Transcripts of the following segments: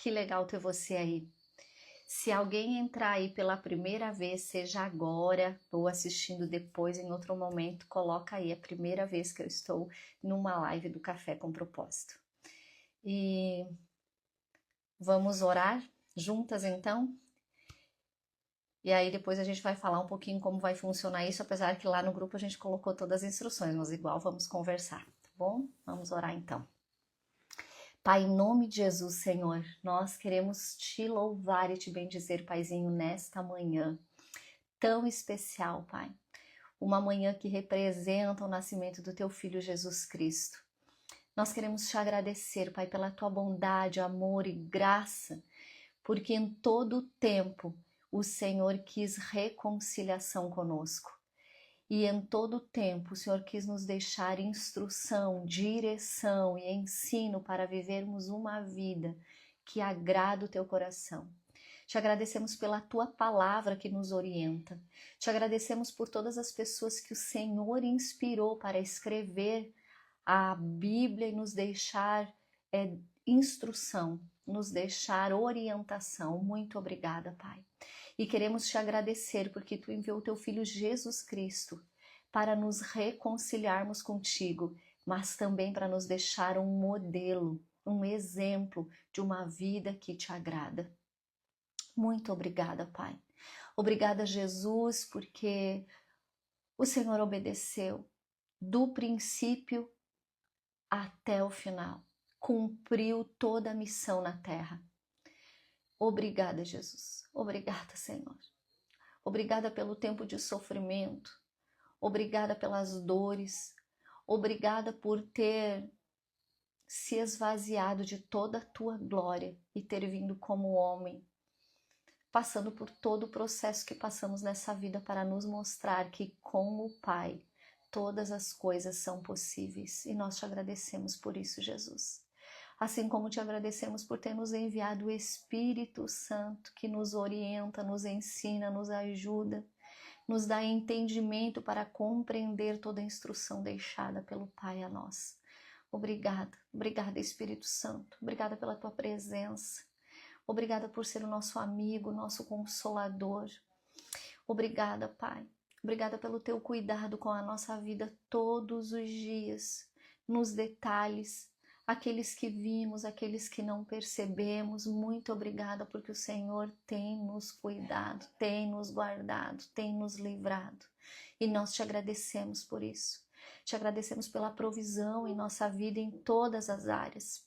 Que legal ter você aí. Se alguém entrar aí pela primeira vez, seja agora ou assistindo depois em outro momento, coloca aí a primeira vez que eu estou numa live do Café com Propósito. E vamos orar juntas então? E aí depois a gente vai falar um pouquinho como vai funcionar isso, apesar que lá no grupo a gente colocou todas as instruções, mas igual vamos conversar, tá bom? Vamos orar então. Pai, em nome de Jesus, Senhor, nós queremos te louvar e te bendizer, Paizinho, nesta manhã tão especial, Pai. Uma manhã que representa o nascimento do teu Filho Jesus Cristo. Nós queremos te agradecer, Pai, pela tua bondade, amor e graça, porque em todo o tempo o Senhor quis reconciliação conosco. E em todo o tempo o Senhor quis nos deixar instrução, direção e ensino para vivermos uma vida que agrada o teu coração. Te agradecemos pela tua palavra que nos orienta. Te agradecemos por todas as pessoas que o Senhor inspirou para escrever a Bíblia e nos deixar instrução, nos deixar orientação. Muito obrigada, Pai. E queremos te agradecer porque tu enviou o teu Filho Jesus Cristo para nos reconciliarmos contigo, mas também para nos deixar um modelo, um exemplo de uma vida que te agrada. Muito obrigada, Pai. Obrigada, Jesus, porque o Senhor obedeceu do princípio até o final. Cumpriu toda a missão na terra. Obrigada, Jesus. Obrigada, Senhor. Obrigada pelo tempo de sofrimento. Obrigada pelas dores. Obrigada por ter se esvaziado de toda a tua glória e ter vindo como homem, passando por todo o processo que passamos nessa vida para nos mostrar que com o Pai todas as coisas são possíveis. E nós te agradecemos por isso, Jesus. Assim como te agradecemos por ter nos enviado o Espírito Santo que nos orienta, nos ensina, nos ajuda, nos dá entendimento para compreender toda a instrução deixada pelo Pai a nós. Obrigada, obrigada Espírito Santo, obrigada pela tua presença, obrigada por ser o nosso amigo, nosso consolador. Obrigada, Pai, obrigada pelo teu cuidado com a nossa vida todos os dias, nos detalhes, aqueles que vimos, aqueles que não percebemos. Muito obrigada porque o Senhor tem nos cuidado, tem nos guardado, tem nos livrado. E nós te agradecemos por isso. Te agradecemos pela provisão em nossa vida em todas as áreas.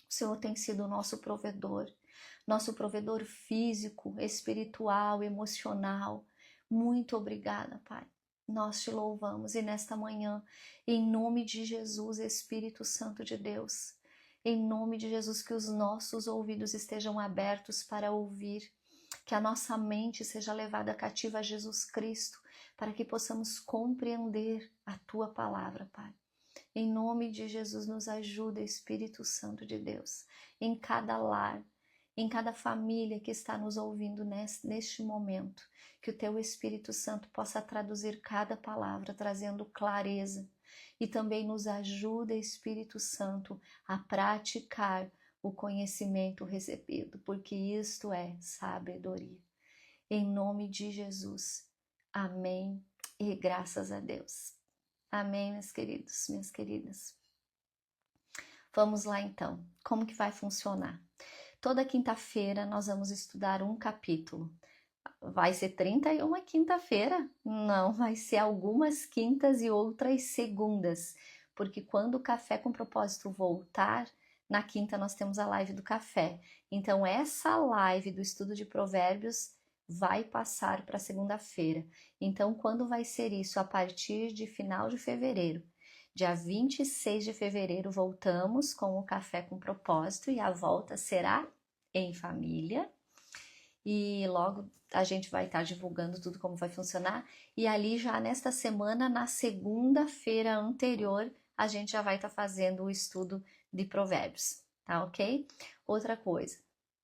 O Senhor tem sido o nosso provedor físico, espiritual, emocional. Muito obrigada, Pai. Nós te louvamos e nesta manhã, em nome de Jesus, Espírito Santo de Deus, em nome de Jesus, que os nossos ouvidos estejam abertos para ouvir, que a nossa mente seja levada cativa a Jesus Cristo, para que possamos compreender a tua palavra, Pai. Em nome de Jesus, nos ajuda, Espírito Santo de Deus, em cada lar, em cada família que está nos ouvindo neste momento, que o teu Espírito Santo possa traduzir cada palavra, trazendo clareza, e também nos ajuda, Espírito Santo, a praticar o conhecimento recebido, porque isto é sabedoria. Em nome de Jesus, amém e graças a Deus. Amém, meus queridos, minhas queridas. Vamos lá então, como que vai funcionar? Toda quinta-feira nós vamos estudar um capítulo. Vai ser 31 quinta-feira? Não, vai ser algumas quintas e outras segundas, porque quando o Café com Propósito voltar, na quinta nós temos a live do café. Então essa live do estudo de Provérbios vai passar para segunda-feira. Então quando vai ser isso? A partir de final de fevereiro. Dia 26 de fevereiro voltamos com o Café com Propósito e a volta será em família. E logo a gente vai estar divulgando tudo como vai funcionar. E ali já nesta semana, na segunda-feira anterior, a gente já vai estar fazendo o estudo de Provérbios, tá ok? Outra coisa,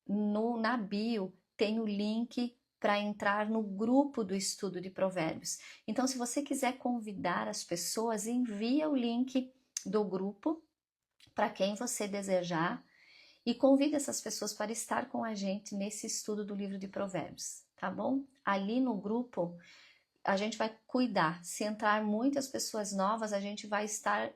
na bio tem o link para entrar no grupo do estudo de Provérbios. Então, se você quiser convidar as pessoas, envia o link do grupo para quem você desejar E convida essas pessoas para estar com a gente nesse estudo do livro de Provérbios, tá bom? Ali no grupo a gente vai cuidar. Se entrar muitas pessoas novas, a gente vai estar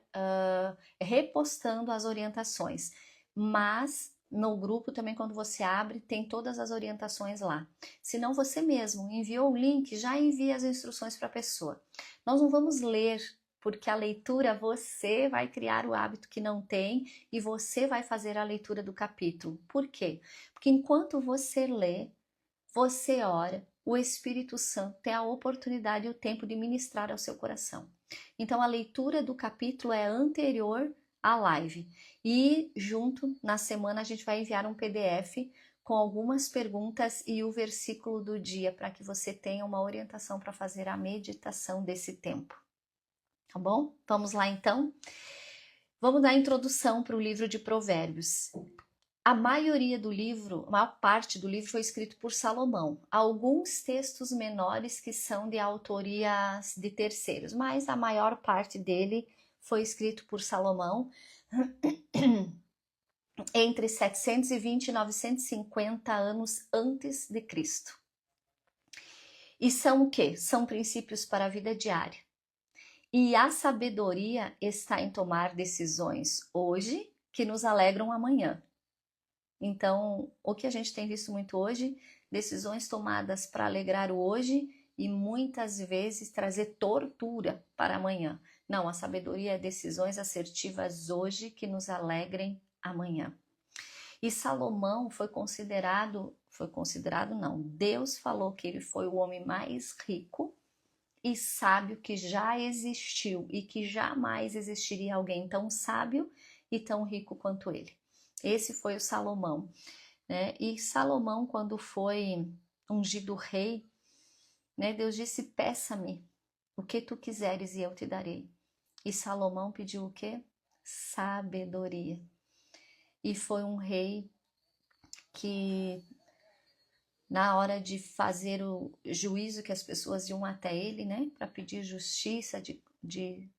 repostando as orientações. Mas no grupo também, quando você abre, tem todas as orientações lá. Se não, você mesmo enviou o link, já envia as instruções para a pessoa. Nós não vamos ler, porque a leitura você vai criar o hábito que não tem e você vai fazer a leitura do capítulo. Por quê? Porque enquanto você lê, você ora, o Espírito Santo tem a oportunidade e o tempo de ministrar ao seu coração. Então a leitura do capítulo é anterior à live. E junto, na semana, a gente vai enviar um PDF com algumas perguntas e o versículo do dia, para que você tenha uma orientação para fazer a meditação desse tempo. Tá bom? Vamos lá então? Vamos dar a introdução para o livro de Provérbios. A maioria do livro, a maior parte do livro foi escrito por Salomão. Há alguns textos menores que são de autoria de terceiros, mas a maior parte dele foi escrito por Salomão entre 720 e 950 anos antes de Cristo. E são o quê? São princípios para a vida diária. E a sabedoria está em tomar decisões hoje que nos alegram amanhã. Então, o que a gente tem visto muito hoje, decisões tomadas para alegrar o hoje e muitas vezes trazer tortura para amanhã. Não, a sabedoria é decisões assertivas hoje que nos alegrem amanhã. E Salomão foi considerado não, Deus falou que ele foi o homem mais rico e sábio que já existiu e que jamais existiria alguém tão sábio e tão rico quanto ele. Esse foi o Salomão, né? E Salomão, quando foi ungido rei, né, Deus disse: peça-me o que tu quiseres e eu te darei. E Salomão pediu o quê? Sabedoria. E foi um rei que, na hora de fazer o juízo, que as pessoas iam até ele, né, para pedir justiça de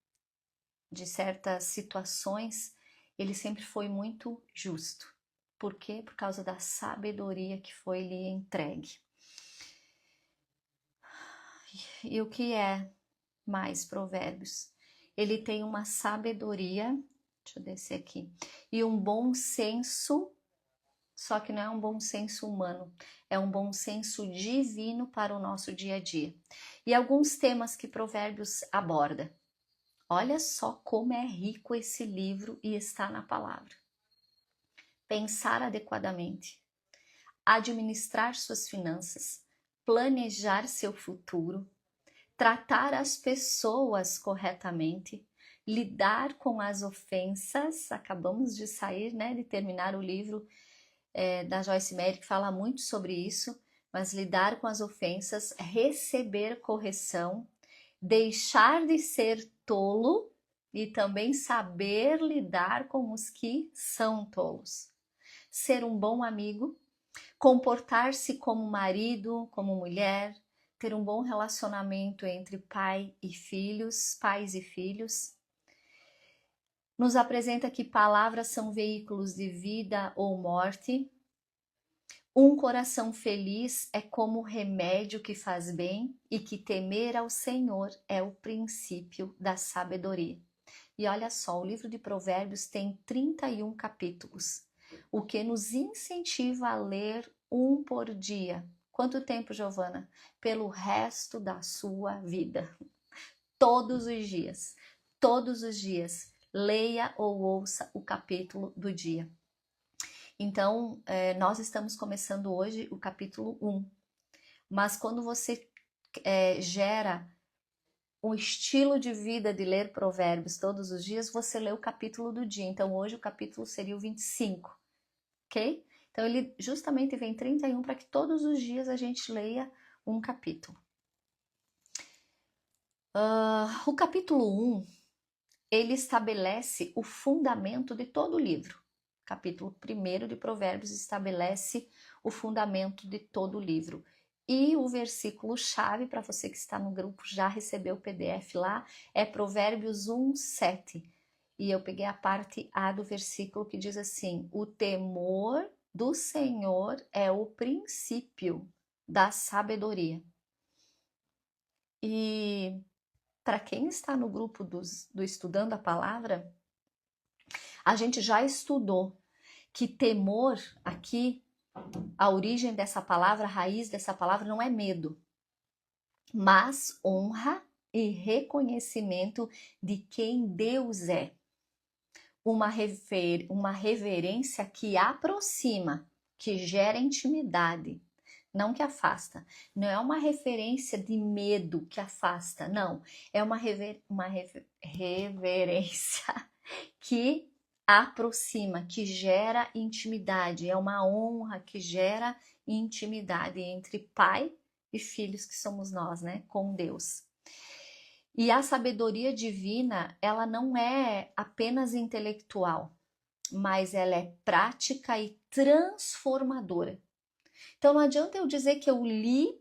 certas situações, ele sempre foi muito justo. Por quê? Por causa da sabedoria que foi lhe entregue. E o que é mais Provérbios? Ele tem uma sabedoria, deixa eu descer aqui, e um bom senso, só que não é um bom senso humano, é um bom senso divino para o nosso dia a dia. E alguns temas que Provérbios aborda. Olha só como é rico esse livro e está na palavra. Pensar adequadamente, administrar suas finanças, planejar seu futuro, tratar as pessoas corretamente, lidar com as ofensas. Acabamos de sair, né, de terminar o livro da Joyce Meyer, que fala muito sobre isso, mas lidar com as ofensas, receber correção, deixar de ser tolo e também saber lidar com os que são tolos. Ser um bom amigo, comportar-se como marido, como mulher, ter um bom relacionamento entre pais e filhos. Nos apresenta que palavras são veículos de vida ou morte. Um coração feliz é como remédio que faz bem e que temer ao Senhor é o princípio da sabedoria. E olha só, o livro de Provérbios tem 31 capítulos, o que nos incentiva a ler um por dia. Quanto tempo, Giovana? Pelo resto da sua vida. Todos os dias, leia ou ouça o capítulo do dia. Então, nós estamos começando hoje o capítulo 1. Mas quando você gera um estilo de vida de ler provérbios todos os dias, você lê o capítulo do dia. Então, hoje o capítulo seria o 25, ok? Então, ele justamente vem 31 para que todos os dias a gente leia um capítulo. O capítulo 1, ele estabelece o fundamento de todo o livro. O capítulo 1 de Provérbios estabelece o fundamento de todo o livro. E o versículo-chave, para você que está no grupo, já recebeu o PDF lá, é Provérbios 1:7. e eu peguei a parte A do versículo que diz assim: o temor do Senhor é o princípio da sabedoria. E para quem está no grupo do Estudando a Palavra, a gente já estudou que temor aqui, a origem dessa palavra, a raiz dessa palavra não é medo, mas honra e reconhecimento de quem Deus é. Uma reverência que aproxima, que gera intimidade, não que afasta. Não é uma referência de medo que afasta, não. É uma reverência que aproxima, que gera intimidade. É uma honra que gera intimidade entre pai e filhos, que somos nós, né? Com Deus. E a sabedoria divina, ela não é apenas intelectual, mas ela é prática e transformadora. Então não adianta eu dizer que eu li,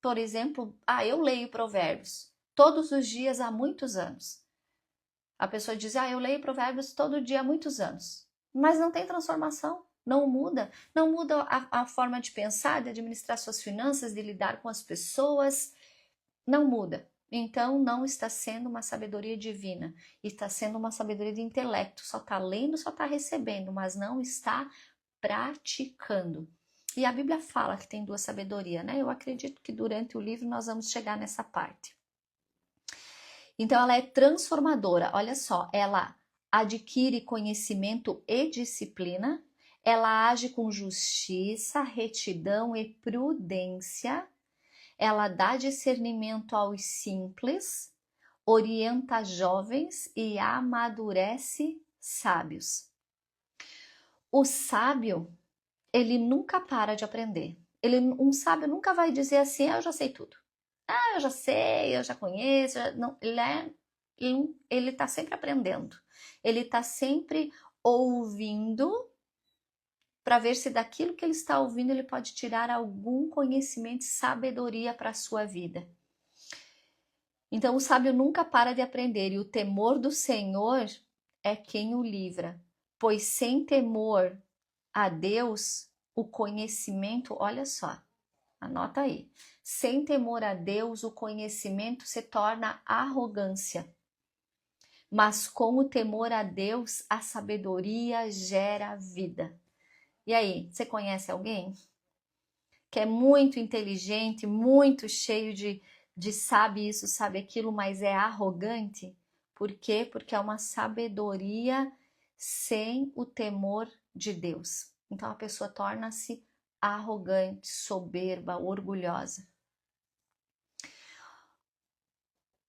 por exemplo, eu leio Provérbios todos os dias há muitos anos. A pessoa diz, eu leio Provérbios todo dia há muitos anos, mas não tem transformação, não muda a forma de pensar, de administrar suas finanças, de lidar com as pessoas, não muda. Então não está sendo uma sabedoria divina, está sendo uma sabedoria de intelecto, só está lendo, só está recebendo, mas não está praticando. E a Bíblia fala que tem duas sabedorias, né? Eu acredito que durante o livro nós vamos chegar nessa parte. Então ela é transformadora, olha só, ela adquire conhecimento e disciplina, ela age com justiça, retidão e prudência, ela dá discernimento aos simples, orienta jovens e amadurece sábios. O sábio, ele nunca para de aprender. Um sábio nunca vai dizer assim, eu já sei tudo. Eu já sei, eu já conheço. Não, ele está sempre aprendendo. Ele está sempre ouvindo para ver se daquilo que ele está ouvindo ele pode tirar algum conhecimento e sabedoria para a sua vida. Então o sábio nunca para de aprender e o temor do Senhor é quem o livra, pois sem temor a Deus, o conhecimento, olha só, anota aí, sem temor a Deus, o conhecimento se torna arrogância, mas com o temor a Deus, a sabedoria gera vida. E aí, você conhece alguém que é muito inteligente, muito cheio de sabe isso, sabe aquilo, mas é arrogante? Por quê? Porque é uma sabedoria sem o temor de Deus. Então a pessoa torna-se arrogante, soberba, orgulhosa.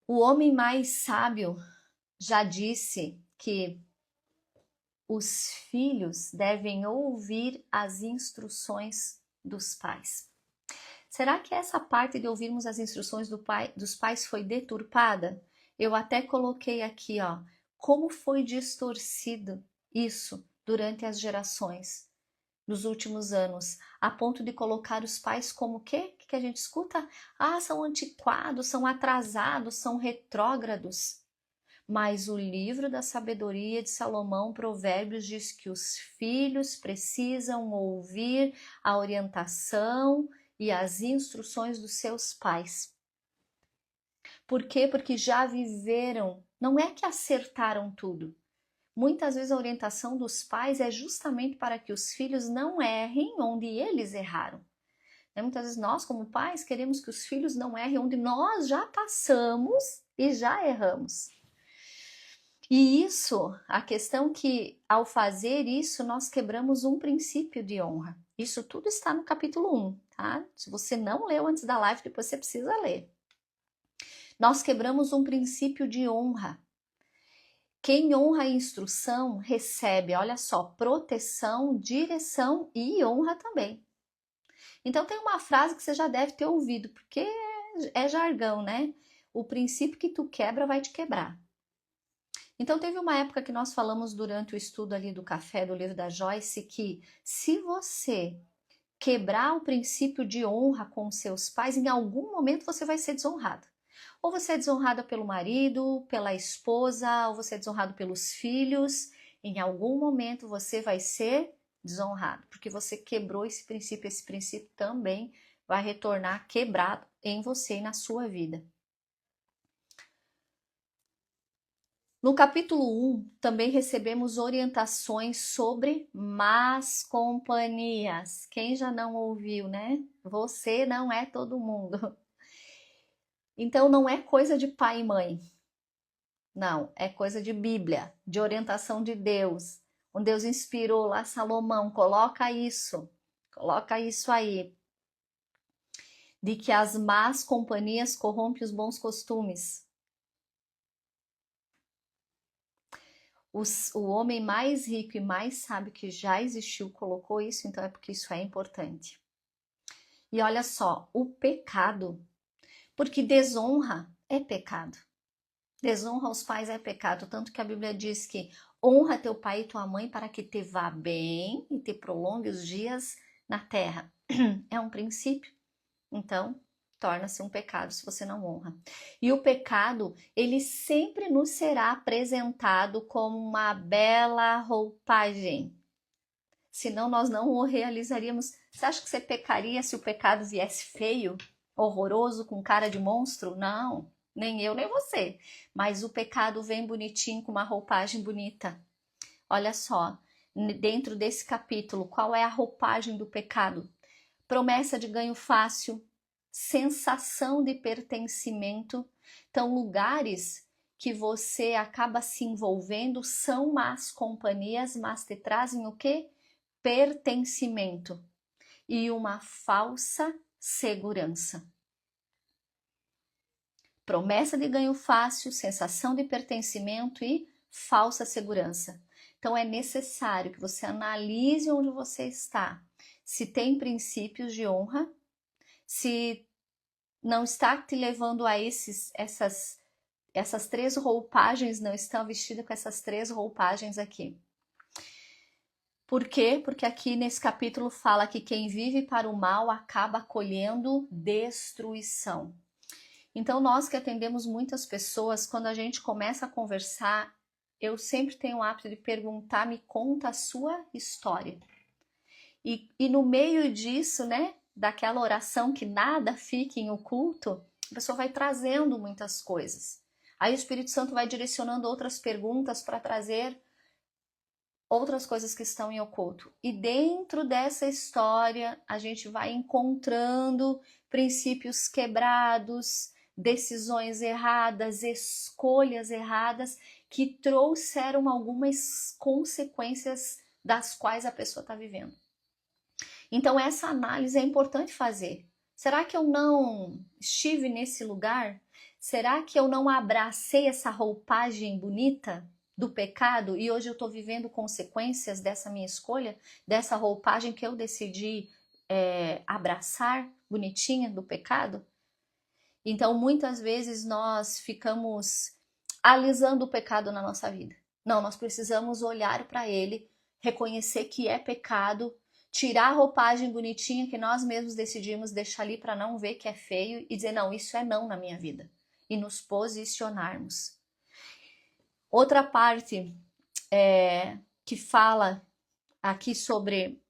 O homem mais sábio já disse que os filhos devem ouvir as instruções dos pais. Será que essa parte de ouvirmos as instruções dos pais foi deturpada? Eu até coloquei aqui, como foi distorcido isso durante as gerações dos últimos anos, a ponto de colocar os pais como o quê? O que a gente escuta? São antiquados, são atrasados, são retrógrados. Mas o livro da sabedoria de Salomão, Provérbios, diz que os filhos precisam ouvir a orientação e as instruções dos seus pais. Por quê? Porque já viveram, não é que acertaram tudo. Muitas vezes a orientação dos pais é justamente para que os filhos não errem onde eles erraram. Muitas vezes nós, como pais, queremos que os filhos não errem onde nós já passamos e já erramos. E isso, a questão que ao fazer isso, nós quebramos um princípio de honra. Isso tudo está no capítulo 1, tá? Se você não leu antes da live, depois você precisa ler. Nós quebramos um princípio de honra. Quem honra a instrução recebe, olha só, proteção, direção e honra também. Então tem uma frase que você já deve ter ouvido, porque é jargão, né? O princípio que tu quebra vai te quebrar. Então teve uma época que nós falamos durante o estudo ali do café, do livro da Joyce, que se você quebrar o princípio de honra com seus pais, em algum momento você vai ser desonrado. Ou você é desonrada pelo marido, pela esposa, ou você é desonrado pelos filhos. Em algum momento você vai ser desonrado, porque você quebrou esse princípio também vai retornar quebrado em você e na sua vida. No capítulo 1, também recebemos orientações sobre más companhias. Quem já não ouviu, né? Você não é todo mundo. Então não é coisa de pai e mãe. Não, é coisa de Bíblia, de orientação de Deus. Um Deus inspirou lá Salomão, coloca isso aí. De que as más companhias corrompem os bons costumes. O homem mais rico e mais sábio que já existiu colocou isso, então é porque isso é importante. E olha só, o pecado, porque desonra é pecado. Desonra aos pais é pecado, tanto que a Bíblia diz que honra teu pai e tua mãe para que te vá bem e te prolongue os dias na terra. É um princípio, então torna-se um pecado se você não honra. E o pecado, ele sempre nos será apresentado como uma bela roupagem. Senão nós não o realizaríamos. Você acha que você pecaria se o pecado viesse feio, horroroso, com cara de monstro? Não, nem eu, nem você. Mas o pecado vem bonitinho, com uma roupagem bonita. Olha só, dentro desse capítulo, qual é a roupagem do pecado? Promessa de ganho fácil, sensação de pertencimento. Então, lugares que você acaba se envolvendo são más companhias, mas te trazem o quê? Pertencimento e uma falsa segurança. Promessa de ganho fácil, sensação de pertencimento e falsa segurança. Então é necessário que você analise onde você está. Se tem princípios de honra, se não está te levando a essas três roupagens, não estão vestidas com essas três roupagens aqui. Por quê? Porque aqui nesse capítulo fala que quem vive para o mal acaba colhendo destruição. Então nós que atendemos muitas pessoas, quando a gente começa a conversar, eu sempre tenho o hábito de perguntar, me conta a sua história. E no meio disso, né, daquela oração que nada fique em oculto, a pessoa vai trazendo muitas coisas. Aí o Espírito Santo vai direcionando outras perguntas para trazer outras coisas que estão em oculto. E dentro dessa história, a gente vai encontrando princípios quebrados, decisões erradas, escolhas erradas, que trouxeram algumas consequências das quais a pessoa está vivendo. Então essa análise é importante fazer. Será que eu não estive nesse lugar? Será que eu não abracei essa roupagem bonita do pecado e hoje eu estou vivendo consequências dessa minha escolha, dessa roupagem que eu decidi abraçar, bonitinha, do pecado? Então muitas vezes nós ficamos alisando o pecado na nossa vida. Não, nós precisamos olhar para ele, reconhecer que é pecado, tirar a roupagem bonitinha que nós mesmos decidimos deixar ali para não ver que é feio e dizer, não, isso é não na minha vida. E nos posicionarmos. Outra parte que fala aqui sobre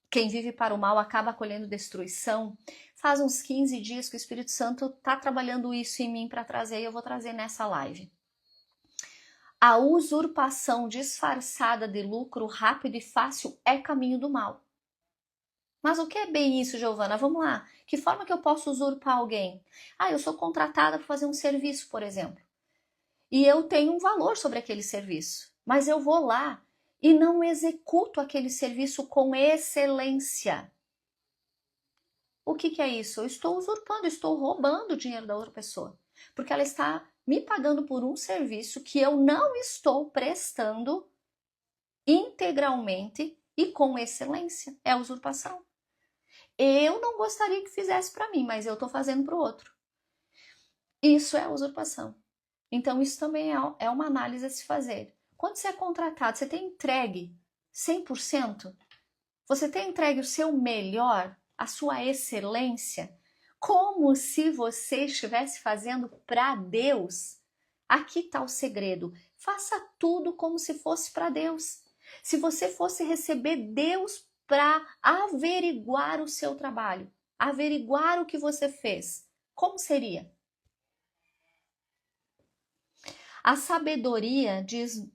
quem vive para o mal acaba colhendo destruição. Faz uns 15 dias que o Espírito Santo está trabalhando isso em mim para trazer e eu vou trazer nessa live. A usurpação disfarçada de lucro rápido e fácil é caminho do mal. Mas o que é bem isso, Giovana? Vamos lá. Que forma que eu posso usurpar alguém? Eu sou contratada para fazer um serviço, por exemplo. E eu tenho um valor sobre aquele serviço. Mas eu vou lá e não executo aquele serviço com excelência. O que é isso? Eu estou usurpando, estou roubando o dinheiro da outra pessoa. Porque ela está me pagando por um serviço que eu não estou prestando integralmente e com excelência. É usurpação. Eu não gostaria que fizesse para mim, mas eu estou fazendo para o outro. Isso é usurpação. Então isso também é uma análise a se fazer. Quando você é contratado, você tem entregue 100%? Você tem entregue o seu melhor, a sua excelência? como se você estivesse fazendo para Deus. Aqui está o segredo. Faça tudo como se fosse para Deus. Se você fosse receber Deus para averiguar o seu trabalho, averiguar o que você fez, como seria? A sabedoria, diz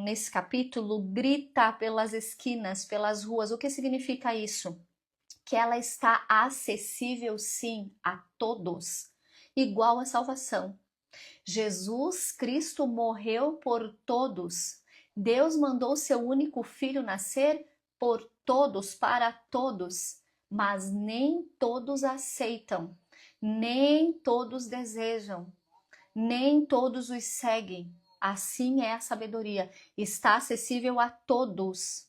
nesse capítulo, grita pelas esquinas, pelas ruas. O que significa isso? Que ela está acessível, sim, a todos, igual a salvação. Jesus Cristo morreu por todos. Deus mandou seu único filho nascer por todos, para todos, mas nem todos aceitam, nem todos desejam, nem todos os seguem. Assim é a sabedoria, está acessível a todos,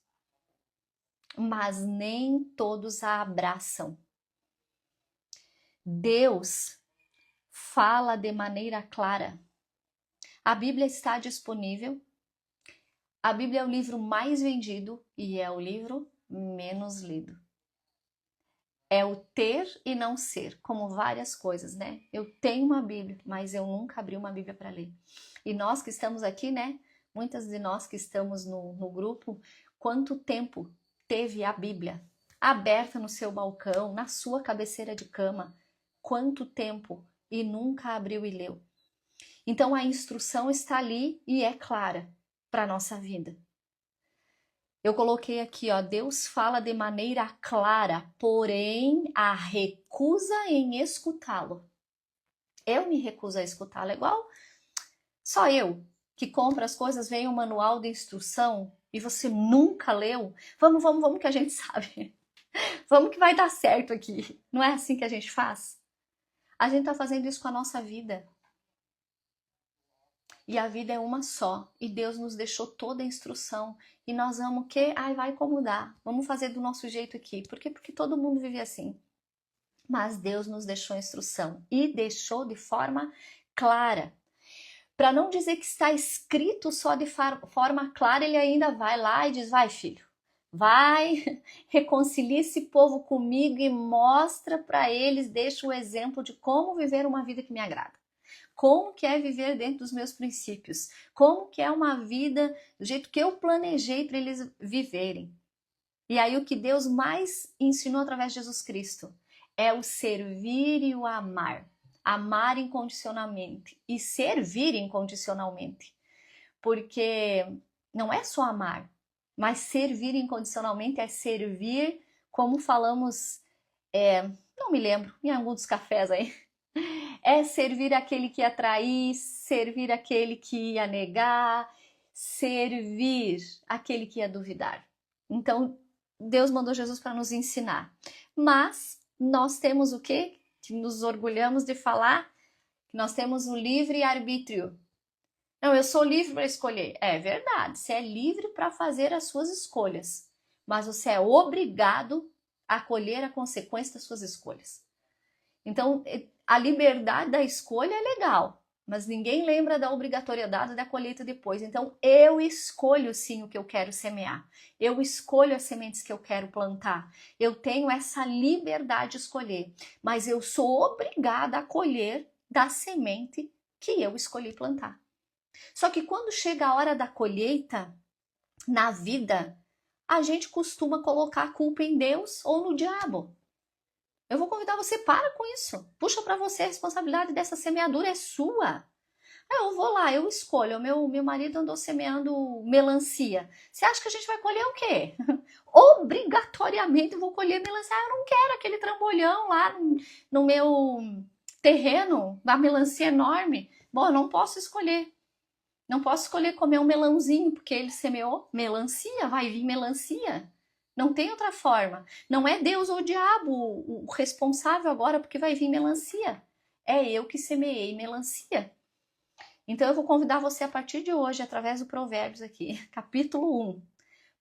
mas nem todos a abraçam. Deus fala de maneira clara. A Bíblia está disponível. A Bíblia é o livro mais vendido e é o livro menos lido. É o ter e não ser, como várias coisas, né? Eu tenho uma Bíblia, mas eu nunca abri uma Bíblia para ler. E nós que estamos aqui, né? Muitas de nós que estamos no grupo, quanto tempo teve a Bíblia aberta no seu balcão, na sua cabeceira de cama? Quanto tempo? E nunca abriu e leu. Então a instrução está ali e é clara para a nossa vida. Eu coloquei aqui, ó, Deus fala de maneira clara, porém a recusa em escutá-lo. Eu me recuso a escutá-lo, é igual só eu que compra as coisas, vem um manual de instrução e você nunca leu. Vamos que a gente sabe. Vamos que vai dar certo aqui. Não é assim que a gente faz? A gente tá fazendo isso com a nossa vida. E a vida é uma só. E Deus nos deixou toda a instrução. E nós vamos o quê? Ai, vai como dá. Vamos fazer do nosso jeito aqui. Por quê? Porque todo mundo vive assim. Mas Deus nos deixou a instrução. E deixou de forma clara. Para não dizer que está escrito só de forma clara, ele ainda vai lá e diz, vai filho, vai, reconcilia esse povo comigo e mostra para eles, deixa o exemplo de como viver uma vida que me agrada. Como que é viver dentro dos meus princípios? Como que é uma vida do jeito que eu planejei para eles viverem? E aí o que Deus mais ensinou através de Jesus Cristo é o servir e o amar. Amar incondicionalmente e servir incondicionalmente. Porque não é só amar, mas servir incondicionalmente é servir, como falamos, não me lembro, em algum dos cafés aí, é servir aquele que ia trair, servir aquele que ia negar, servir aquele que ia duvidar. Então, Deus mandou Jesus para nos ensinar. Mas nós temos o quê? Que nos orgulhamos de falar que nós temos um livre arbítrio. Não, eu sou livre para escolher. É verdade, você é livre para fazer as suas escolhas, mas você é obrigado a colher a consequência das suas escolhas. Então, a liberdade da escolha é legal, mas ninguém lembra da obrigatoriedade da colheita depois. Então, eu escolho sim o que eu quero semear. Eu escolho as sementes que eu quero plantar. Eu tenho essa liberdade de escolher, mas eu sou obrigada a colher da semente que eu escolhi plantar. Só que quando chega a hora da colheita, na vida, a gente costuma colocar a culpa em Deus ou no diabo. Eu vou convidar você, para com isso. Puxa para você, a responsabilidade dessa semeadura é sua. Eu vou lá, eu escolho. Meu marido andou semeando melancia. Você acha que a gente vai colher o quê? Obrigatoriamente eu vou colher melancia. Eu não quero aquele trambolhão lá no meu terreno, da melancia enorme. Bom, eu não posso escolher. Não posso escolher comer um melãozinho, porque ele semeou melancia, vai vir melancia. Não tem outra forma. Não é Deus ou o diabo o responsável agora porque vai vir melancia. É eu que semeei melancia. Então eu vou convidar você a partir de hoje, através do Provérbios aqui, capítulo 1.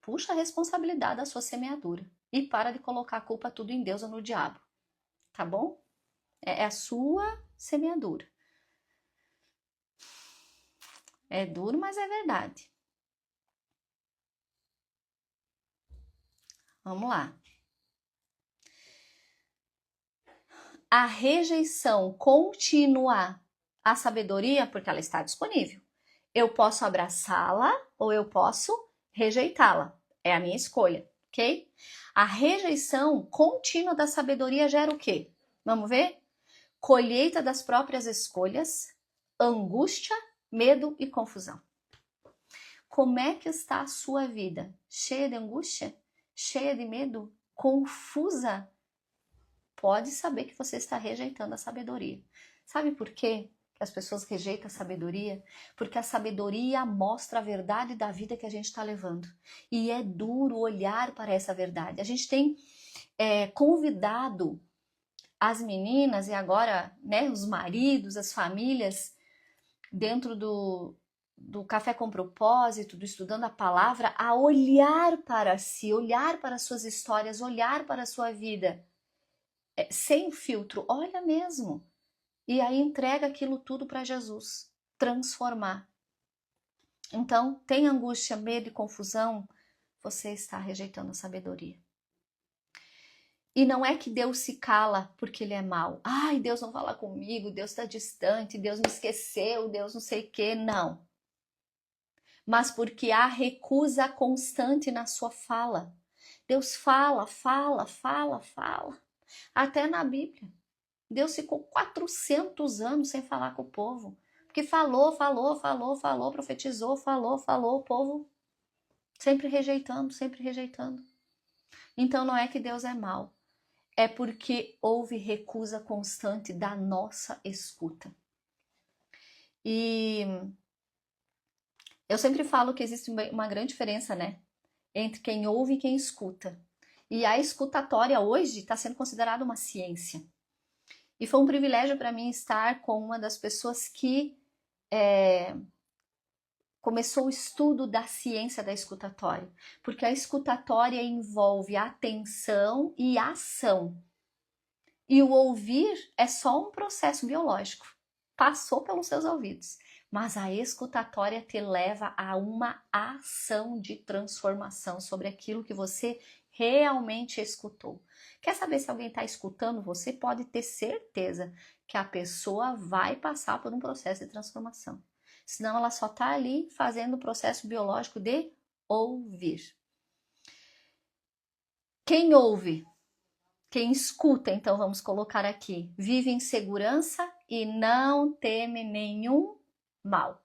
Puxa a responsabilidade da sua semeadura e para de colocar a culpa tudo em Deus ou no diabo. Tá bom? É a sua semeadura. É duro, mas é verdade. Vamos lá. a rejeição contínua à sabedoria, porque ela está disponível. Eu posso abraçá-la ou eu posso rejeitá-la. É a minha escolha, ok? A rejeição contínua da sabedoria gera o quê? Vamos ver? Colheita das próprias escolhas, angústia, medo e confusão. Como é que está a sua vida? Cheia de angústia? Cheia de medo? Confusa? Pode saber que você está rejeitando a sabedoria. Sabe por quê que as pessoas rejeitam a sabedoria? Porque a sabedoria mostra a verdade da vida que a gente está levando. E é duro olhar para essa verdade. A gente tem convidado as meninas e agora, né, os maridos, as famílias, dentro do Café com Propósito, do Estudando a Palavra, a olhar para si, olhar para suas histórias, olhar para a sua vida, sem filtro, olha mesmo. E aí entrega aquilo tudo para Jesus, transformar. Então, tem angústia, medo e confusão, você está rejeitando a sabedoria. E não é que Deus se cala porque ele é mau. Ai, Deus não fala comigo, Deus está distante, Deus me esqueceu, Deus não sei o quê. Não. Mas porque há recusa constante na sua fala. Deus fala, fala, fala, fala. Até na Bíblia. Deus ficou 400 anos sem falar com o povo. Porque falou, profetizou, falou, o povo sempre rejeitando, sempre rejeitando. Então não é que Deus é mau. É porque houve recusa constante da nossa escuta. E eu sempre falo que existe uma grande diferença, né? Entre quem ouve e quem escuta. E a escutatória hoje está sendo considerada uma ciência. E foi um privilégio para mim estar com uma das pessoas que começou o estudo da ciência da escutatória. Porque a escutatória envolve atenção e ação. E o ouvir é só um processo biológico. Passou pelos seus ouvidos. Mas a escutatória te leva a uma ação de transformação sobre aquilo que você realmente escutou. Quer saber se alguém está escutando você? Pode ter certeza que a pessoa vai passar por um processo de transformação. Senão ela só está ali fazendo o processo biológico de ouvir. Quem ouve? Quem escuta, então vamos colocar aqui, vive em segurança e não teme nenhum mal.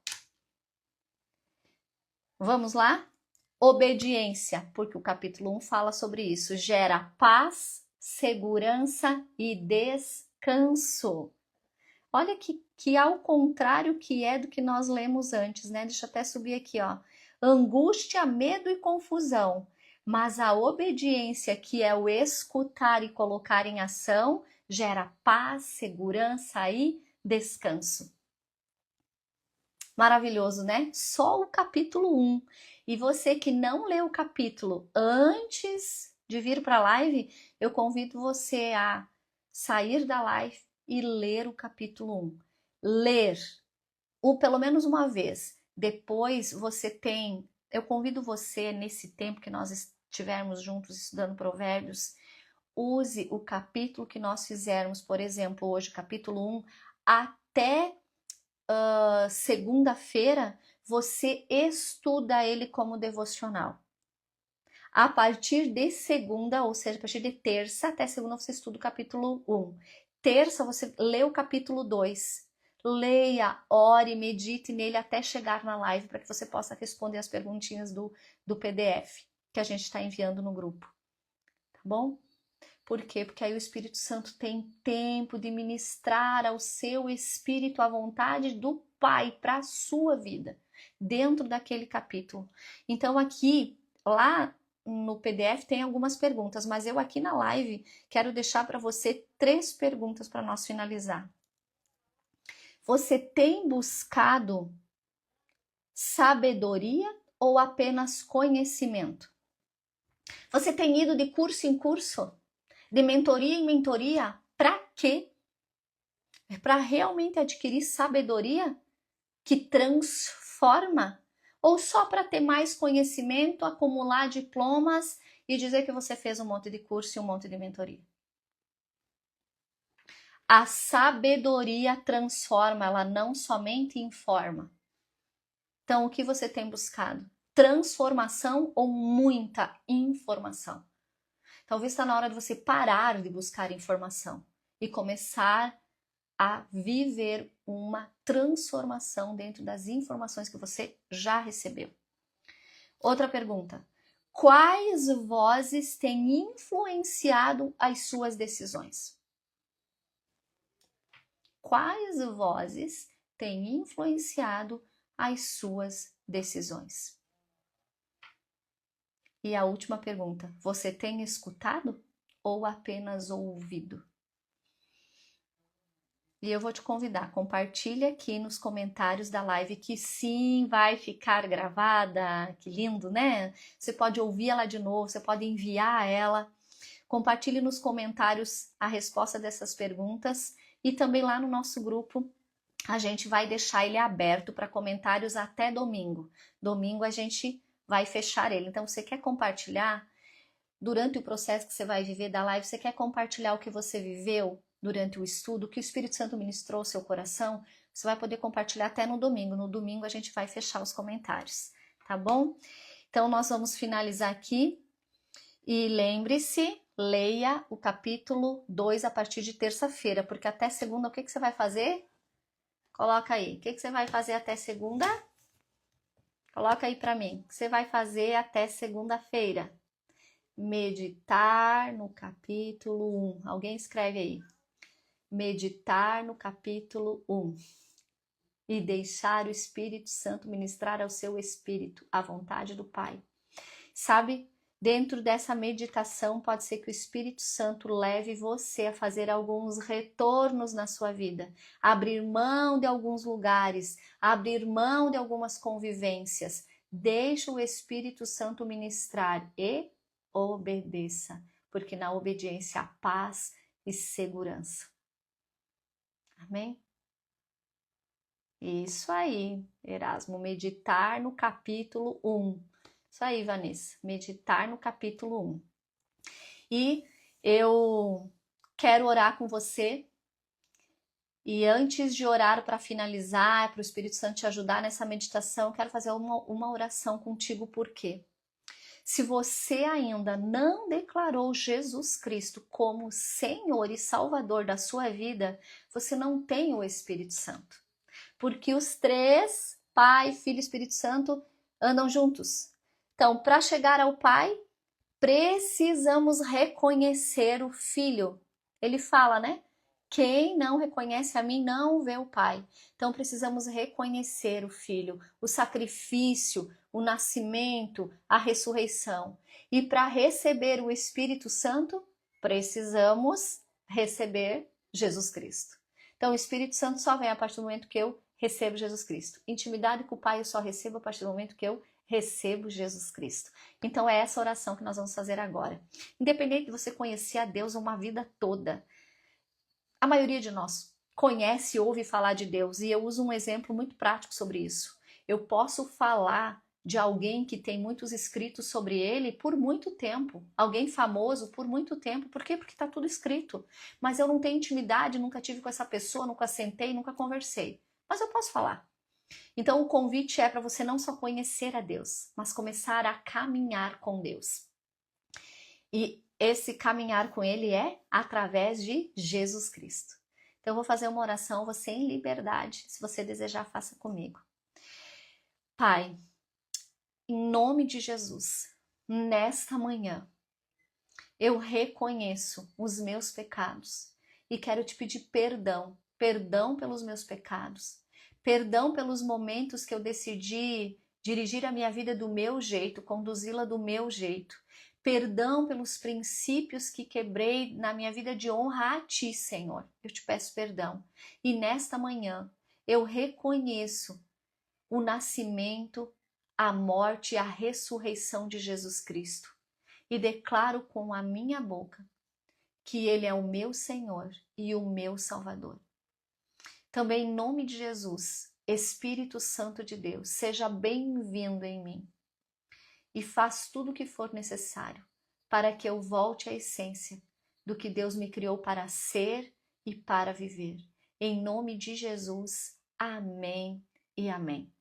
Vamos lá? Obediência, porque o capítulo 1 fala sobre isso, gera paz, segurança e descanso. Olha que ao contrário que é do que nós lemos antes, né? Deixa eu até subir aqui, ó. Angústia, medo e confusão. Mas a obediência, que é o escutar e colocar em ação, gera paz, segurança e descanso. Maravilhoso, né? Só o capítulo 1. E você que não leu o capítulo antes de vir para a live, eu convido você a sair da live e ler o capítulo 1. Ler pelo menos uma vez. Depois você tem... Eu convido você, nesse tempo que nós estivermos juntos estudando Provérbios, use o capítulo que nós fizermos, por exemplo, hoje, capítulo 1, até segunda-feira, você estuda ele como devocional. A partir de segunda, ou seja, a partir de terça até segunda, você estuda o capítulo 1. Terça, você lê o capítulo 2. Leia, ore, medite nele até chegar na live, para que você possa responder as perguntinhas do PDF que a gente está enviando no grupo. Tá bom? Por quê? Porque aí o Espírito Santo tem tempo de ministrar ao seu espírito a vontade do Pai para a sua vida, dentro daquele capítulo. Então aqui, lá no PDF tem algumas perguntas, mas eu aqui na live quero deixar para você 3 perguntas para nós finalizar. Você tem buscado sabedoria ou apenas conhecimento? Você tem ido de curso em curso? De mentoria em mentoria? Para quê? É para realmente adquirir sabedoria que transforma? Ou só para ter mais conhecimento, acumular diplomas e dizer que você fez um monte de curso e um monte de mentoria? A sabedoria transforma, ela não somente informa. Então, o que você tem buscado? Transformação ou muita informação? Talvez está na hora de você parar de buscar informação e começar a viver uma transformação dentro das informações que você já recebeu. Outra pergunta: quais vozes têm influenciado as suas decisões? Quais vozes têm influenciado as suas decisões? E a última pergunta: você tem escutado ou apenas ouvido? E eu vou te convidar, compartilha aqui nos comentários da live, que sim, vai ficar gravada. Que lindo, né? Você pode ouvir ela de novo, você pode enviar ela. Compartilhe nos comentários a resposta dessas perguntas e também lá no nosso grupo a gente vai deixar ele aberto para comentários até domingo. Domingo a gente vai fechar ele. Então, você quer compartilhar durante o processo que você vai viver da live? Você quer compartilhar o que você viveu durante o estudo, o que o Espírito Santo ministrou ao seu coração? Você vai poder compartilhar até no domingo. No domingo a gente vai fechar os comentários, tá bom? Então, nós vamos finalizar aqui. E lembre-se, leia o capítulo 2 a partir de terça-feira, porque até segunda, o que você vai fazer? Coloca aí. O que você vai fazer até segunda? Coloca aí para mim. O que você vai fazer até segunda-feira? Meditar no capítulo 1. Alguém escreve aí. Meditar no capítulo 1. E deixar o Espírito Santo ministrar ao seu espírito a vontade do Pai. Sabe, dentro dessa meditação pode ser que o Espírito Santo leve você a fazer alguns retornos na sua vida, abrir mão de alguns lugares, abrir mão de algumas convivências. Deixe o Espírito Santo ministrar e obedeça, porque na obediência há paz e segurança. Amém? Isso aí, Erasmo, meditar no capítulo 1. Isso aí, Vanessa, meditar no capítulo 1. E eu quero orar com você. E antes de orar para finalizar, para o Espírito Santo te ajudar nessa meditação, eu quero fazer uma oração contigo. Por quê? Se você ainda não declarou Jesus Cristo como Senhor e Salvador da sua vida, você não tem o Espírito Santo. Porque os três, Pai, Filho e Espírito Santo, andam juntos. Então, para chegar ao Pai, precisamos reconhecer o Filho. Ele fala, né? Quem não reconhece a mim não vê o Pai. Então precisamos reconhecer o Filho, o sacrifício, o nascimento, a ressurreição. E para receber o Espírito Santo, precisamos receber Jesus Cristo. Então o Espírito Santo só vem a partir do momento que eu recebo Jesus Cristo. Intimidade com o Pai eu só recebo a partir do momento que eu recebo Jesus Cristo. Então é essa oração que nós vamos fazer agora. Independente de você conhecer a Deus uma vida toda, a maioria de nós conhece e ouve falar de Deus, e eu uso um exemplo muito prático sobre isso. Eu posso falar de alguém que tem muitos escritos sobre ele por muito tempo, alguém famoso por muito tempo. Por quê? Porque está tudo escrito. Mas eu não tenho intimidade, nunca tive com essa pessoa, nunca sentei, nunca conversei. Mas eu posso falar. Então o convite é para você não só conhecer a Deus, mas começar a caminhar com Deus. E esse caminhar com Ele é através de Jesus Cristo. Então eu vou fazer uma oração, você em liberdade, se você desejar, faça comigo. Pai, em nome de Jesus, nesta manhã, eu reconheço os meus pecados e quero te pedir perdão, perdão pelos meus pecados, perdão pelos momentos que eu decidi dirigir a minha vida do meu jeito, conduzi-la do meu jeito. Perdão pelos princípios que quebrei na minha vida de honra a Ti, Senhor. Eu te peço perdão. E nesta manhã eu reconheço o nascimento, a morte e a ressurreição de Jesus Cristo. E declaro com a minha boca que Ele é o meu Senhor e o meu Salvador. Também em nome de Jesus, Espírito Santo de Deus, seja bem-vindo em mim. E faz tudo o que for necessário para que eu volte à essência do que Deus me criou para ser e para viver. Em nome de Jesus, amém e amém.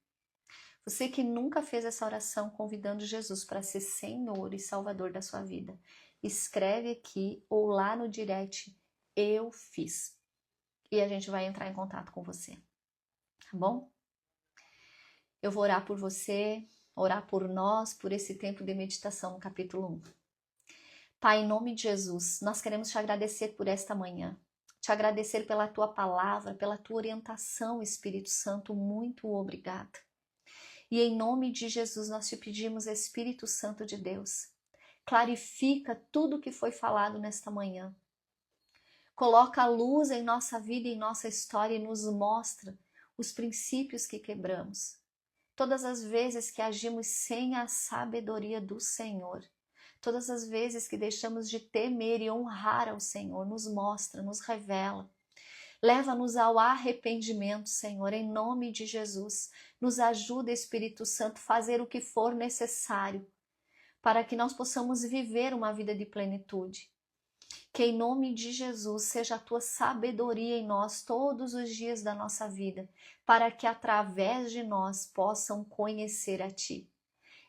Você que nunca fez essa oração convidando Jesus para ser Senhor e Salvador da sua vida, escreve aqui ou lá no direct, eu fiz. E a gente vai entrar em contato com você, tá bom? Eu vou orar por você, orar por nós, por esse tempo de meditação no capítulo 1. Pai, em nome de Jesus, nós queremos te agradecer por esta manhã, te agradecer pela tua palavra, pela tua orientação, Espírito Santo, muito obrigada. E em nome de Jesus nós te pedimos, Espírito Santo de Deus, clarifica tudo o que foi falado nesta manhã. Coloca a luz em nossa vida e em nossa história e nos mostra os princípios que quebramos. Todas as vezes que agimos sem a sabedoria do Senhor, todas as vezes que deixamos de temer e honrar ao Senhor, nos mostra, nos revela. Leva-nos ao arrependimento, Senhor, em nome de Jesus. Nos ajuda, Espírito Santo, a fazer o que for necessário para que nós possamos viver uma vida de plenitude. Que em nome de Jesus seja a tua sabedoria em nós todos os dias da nossa vida, para que através de nós possam conhecer a Ti.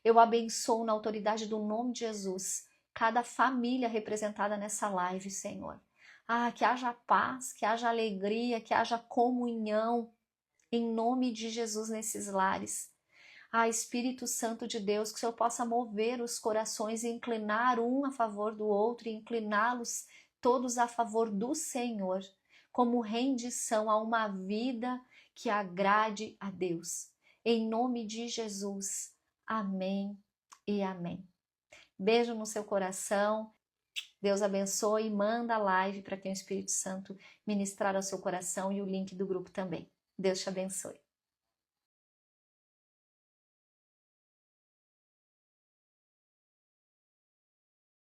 Eu abençoo na autoridade do nome de Jesus cada família representada nessa live, Senhor. Que haja paz, que haja alegria, que haja comunhão, em nome de Jesus nesses lares. Espírito Santo de Deus, que o Senhor possa mover os corações e inclinar um a favor do outro e incliná-los todos a favor do Senhor, como rendição a uma vida que agrade a Deus. Em nome de Jesus, amém e amém. Beijo no seu coração. Deus abençoe e manda a live para quem o Espírito Santo ministrar ao seu coração e o link do grupo também. Deus te abençoe.